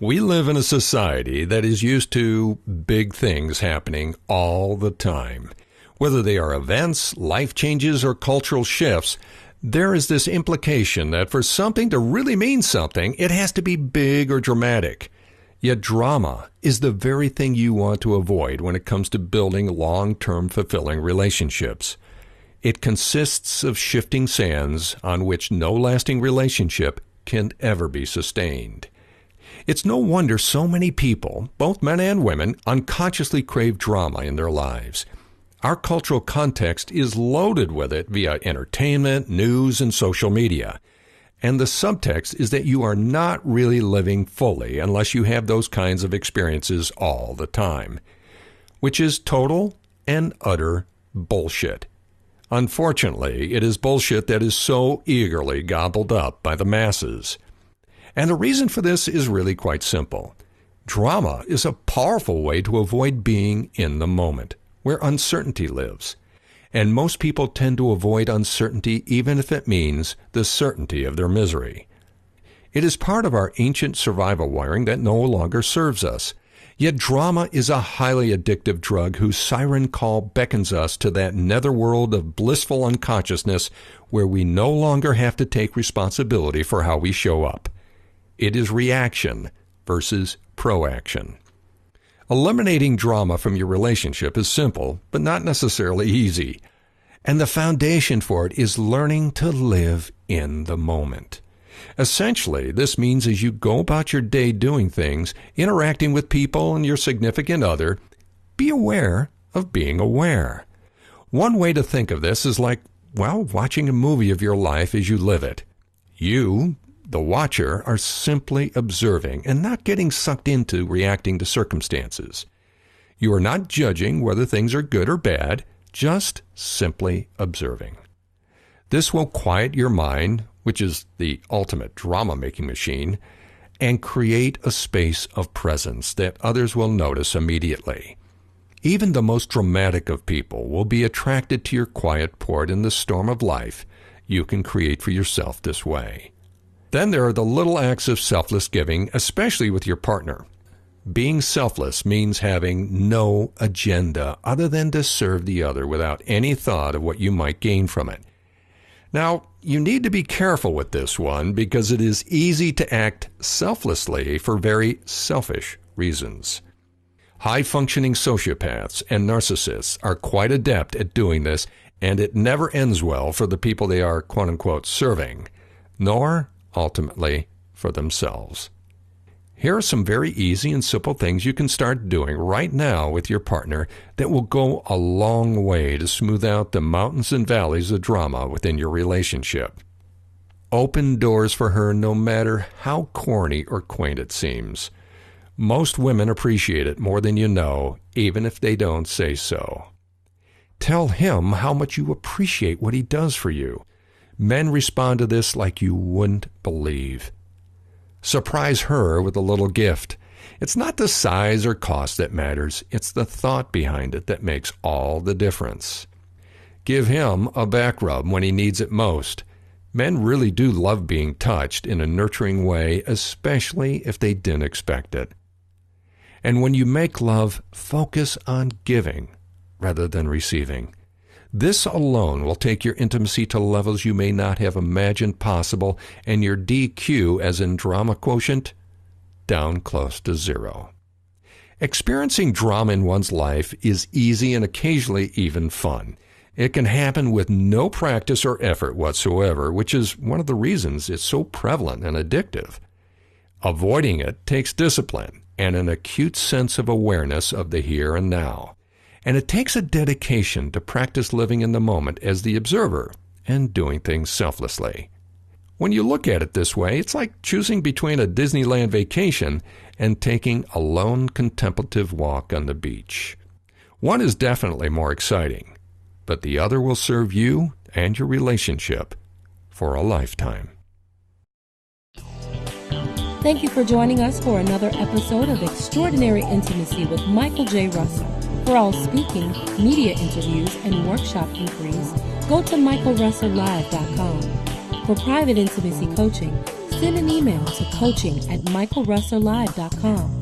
We live in a society that is used to big things happening all the time. Whether they are events, life changes, or cultural shifts, there is this implication that for something to really mean something, it has to be big or dramatic. Yet drama is the very thing you want to avoid when it comes to building long-term fulfilling relationships. It consists of shifting sands on which no lasting relationship can ever be sustained. It's no wonder so many people, both men and women, unconsciously crave drama in their lives. Our cultural context is loaded with it via entertainment, news, and social media. And the subtext is that you are not really living fully unless you have those kinds of experiences all the time, which is total and utter bullshit. Unfortunately, it is bullshit that is so eagerly gobbled up by the masses. And the reason for this is really quite simple. Drama is a powerful way to avoid being in the moment, where uncertainty lives. And most people tend to avoid uncertainty even if it means the certainty of their misery. It is part of our ancient survival wiring that no longer serves us. Yet drama is a highly addictive drug whose siren call beckons us to that netherworld of blissful unconsciousness where we no longer have to take responsibility for how we show up. It is reaction versus proaction. Eliminating drama from your relationship is simple, but not necessarily easy. And the foundation for it is learning to live in the moment. Essentially, this means as you go about your day doing things, interacting with people and your significant other, be aware of being aware. One way to think of this is like, watching a movie of your life as you live it. You, the watcher, are simply observing and not getting sucked into reacting to circumstances. You are not judging whether things are good or bad, just simply observing. This will quiet your mind, which is the ultimate drama-making machine, and create a space of presence that others will notice immediately. Even the most dramatic of people will be attracted to your quiet port in the storm of life you can create for yourself this way. Then there are the little acts of selfless giving, especially with your partner. Being selfless means having no agenda other than to serve the other without any thought of what you might gain from it. Now, you need to be careful with this one because it is easy to act selflessly for very selfish reasons. High-functioning sociopaths and narcissists are quite adept at doing this, and it never ends well for the people they are quote-unquote serving, nor ultimately for themselves. Here are some very easy and simple things you can start doing right now with your partner that will go a long way to smooth out the mountains and valleys of drama within your relationship. Open doors for her no matter how corny or quaint it seems. Most women appreciate it more than you know, even if they don't say so. Tell him how much you appreciate what he does for you. Men respond to this like you wouldn't believe. Surprise her with a little gift. It's not the size or cost that matters. It's the thought behind it that makes all the difference. Give him a back rub when he needs it most. Men really do love being touched in a nurturing way, especially if they didn't expect it. And when you make love, focus on giving rather than receiving. This alone will take your intimacy to levels you may not have imagined possible, and your DQ, as in drama quotient, down close to zero. Experiencing drama in one's life is easy and occasionally even fun. It can happen with no practice or effort whatsoever, which is one of the reasons it's so prevalent and addictive. Avoiding it takes discipline and an acute sense of awareness of the here and now. And it takes a dedication to practice living in the moment as the observer and doing things selflessly. When you look at it this way, it's like choosing between a Disneyland vacation and taking a lone contemplative walk on the beach. One is definitely more exciting, but the other will serve you and your relationship for a lifetime. Thank you for joining us for another episode of Extraordinary Intimacy with Michael J. Russell. For all speaking, media interviews, and workshop inquiries, go to michaelrusselllive.com. For private intimacy coaching, send an email to coaching@michaelrusselllive.com.